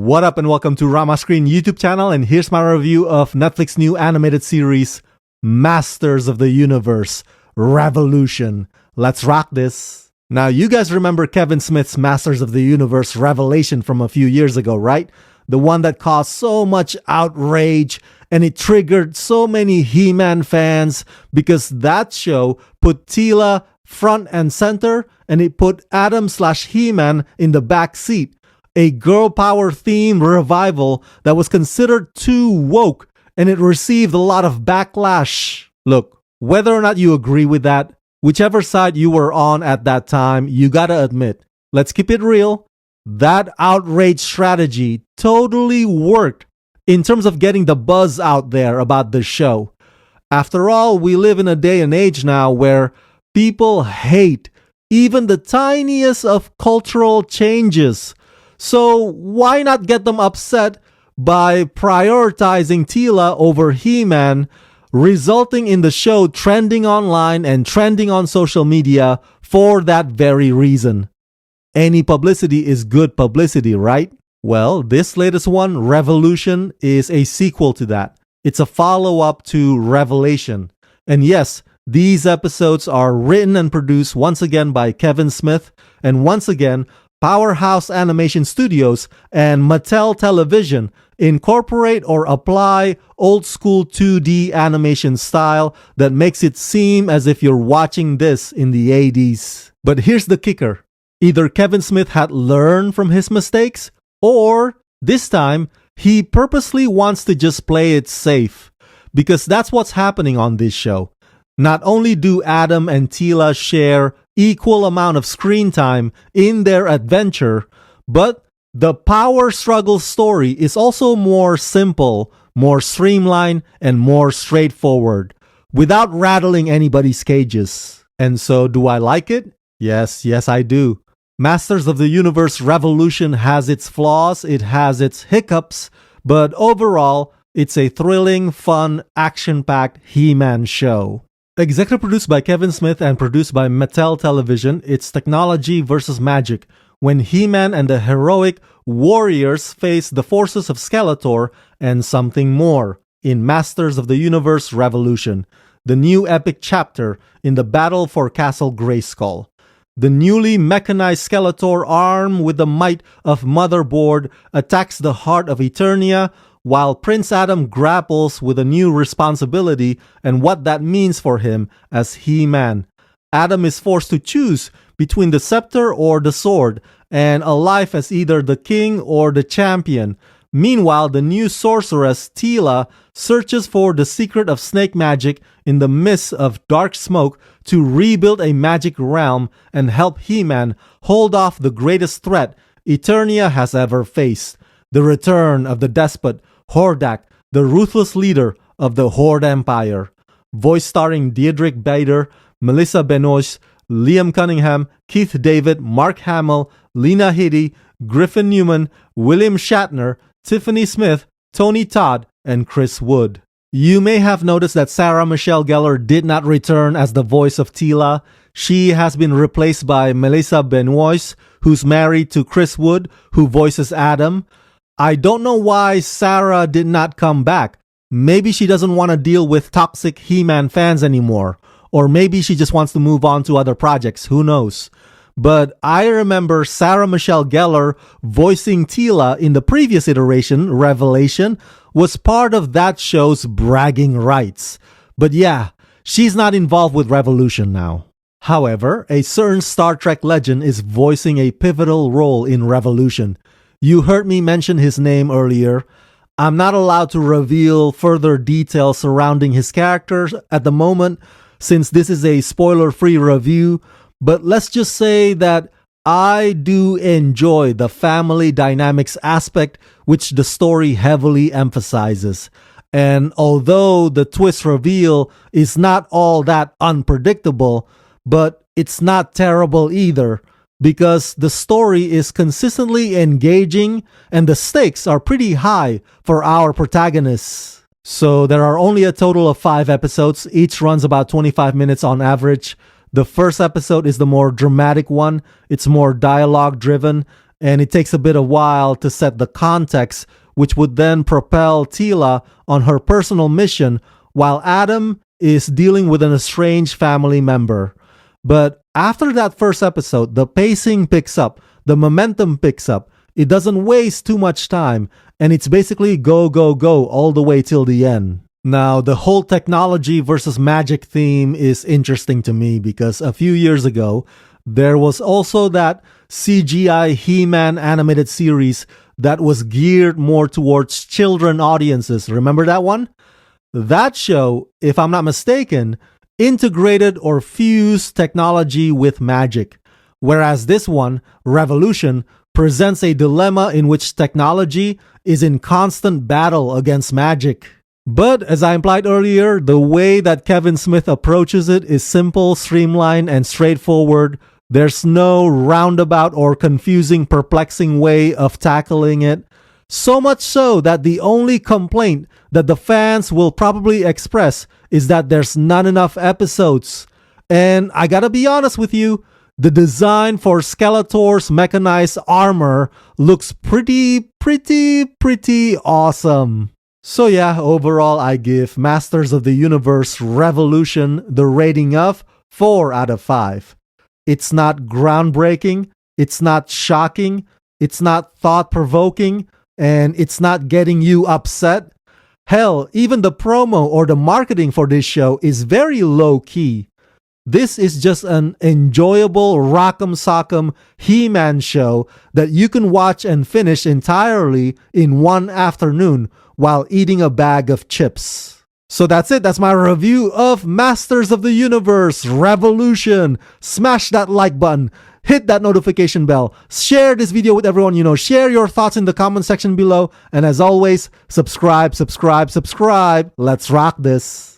What up and welcome to Rama Screen YouTube channel, and here's my review of Netflix new animated series Masters of the Universe Revolution. Let's rock this. Now you guys remember Kevin Smith's Masters of the Universe Revelation from a few years ago, right? The one that caused so much outrage and it triggered so many He-Man fans because that show put Teela front and center and it put Adam/He-Man in the back seat. A girl power themed revival that was considered too woke, and it received a lot of backlash. Look, whether or not you agree with that, whichever side you were on at that time, you gotta admit, let's keep it real, that outrage strategy totally worked in terms of getting the buzz out there about the show. After all, we live in a day and age now where people hate even the tiniest of cultural changes. So why not get them upset by prioritizing Teela over He-Man, resulting in the show trending online and trending on social media for that very reason? Any publicity is good publicity, right? Well, this latest one, Revolution, is a sequel to that. It's a follow-up to Revelation. And yes, these episodes are written and produced once again by Kevin Smith, and once again, Powerhouse Animation Studios and Mattel Television incorporate or apply old school 2D animation style that makes it seem as if you're watching this in the 80s. But here's the kicker. Either Kevin Smith had learned from his mistakes, or this time he purposely wants to just play it safe. Because that's what's happening on this show. Not only do Adam and Teela share equal amount of screen time in their adventure, but the power struggle story is also more simple, more streamlined, and more straightforward, without rattling anybody's cages. And so, do I like it? Yes, I do. Masters of the Universe Revolution has its flaws, it has its hiccups, but overall, it's a thrilling, fun, action-packed He-Man show. Executive produced by Kevin Smith and produced by Mattel Television, it's technology versus magic, when He-Man and the heroic warriors face the forces of Skeletor and something more in Masters of the Universe Revolution, the new epic chapter in the battle for Castle Grayskull. The newly mechanized Skeletor, armed with the might of Motherboard, attacks the heart of Eternia, while Prince Adam grapples with a new responsibility and what that means for him as He-Man. Adam is forced to choose between the scepter or the sword, and a life as either the king or the champion. Meanwhile, the new sorceress Teela searches for the secret of snake magic in the midst of dark smoke to rebuild a magic realm and help He-Man hold off the greatest threat Eternia has ever faced, the return of the despot Hordak, the ruthless leader of the Horde Empire. Voice starring Diedrich Bader, Melissa Benoist, Liam Cunningham, Keith David, Mark Hamill, Lena Headey, Griffin Newman, William Shatner, Tiffany Smith, Tony Todd, and Chris Wood. You may have noticed that Sarah Michelle Gellar did not return as the voice of Teela. She has been replaced by Melissa Benoist, who's married to Chris Wood, who voices Adam. I don't know why Sarah did not come back. Maybe she doesn't want to deal with toxic He-Man fans anymore. Or maybe she just wants to move on to other projects, who knows. But I remember Sarah Michelle Gellar voicing Teela in the previous iteration, Revelation, was part of that show's bragging rights. But yeah, she's not involved with Revolution now. However, a certain Star Trek legend is voicing a pivotal role in Revolution. You heard me mention his name earlier. I'm not allowed to reveal further details surrounding his character at the moment since this is a spoiler-free review, but let's just say that I do enjoy the family dynamics aspect which the story heavily emphasizes. And although the twist reveal is not all that unpredictable, but it's not terrible either, because the story is consistently engaging and the stakes are pretty high for our protagonists. So there are only a total of 5 episodes. Each runs about 25 minutes on average. The first episode is the more dramatic one. It's more dialogue driven, and it takes a bit of while to set the context, which would then propel Teela on her personal mission while Adam is dealing with an estranged family member. But after that first episode, the pacing picks up, the momentum picks up, it doesn't waste too much time, and it's basically go, go, go all the way till the end. Now, the whole technology versus magic theme is interesting to me because a few years ago, there was also that CGI He-Man animated series that was geared more towards children audiences. Remember that one? That show, if I'm not mistaken, integrated or fused technology with magic. Whereas this one, Revolution, presents a dilemma in which technology is in constant battle against magic. But as I implied earlier, the way that Kevin Smith approaches it is simple, streamlined, and straightforward. There's no roundabout or confusing, perplexing way of tackling it. So much so that the only complaint that the fans will probably express is that there's not enough episodes. And I gotta be honest with you, the design for Skeletor's mechanized armor looks pretty awesome. So yeah, overall I give Masters of the Universe Revolution the rating of 4 out of 5. It's not groundbreaking, it's not shocking, it's not thought-provoking, and it's not getting you upset. Hell, even the promo or the marketing for this show is very low-key. This is just an enjoyable rock'em sock'em He-Man show that you can watch and finish entirely in one afternoon while eating a bag of chips. So that's it. That's my review of Masters of the Universe Revolution. Smash that like button. Hit that notification bell. Share this video with everyone you know. Share your thoughts in the comment section below. And as always, subscribe. Let's rock this.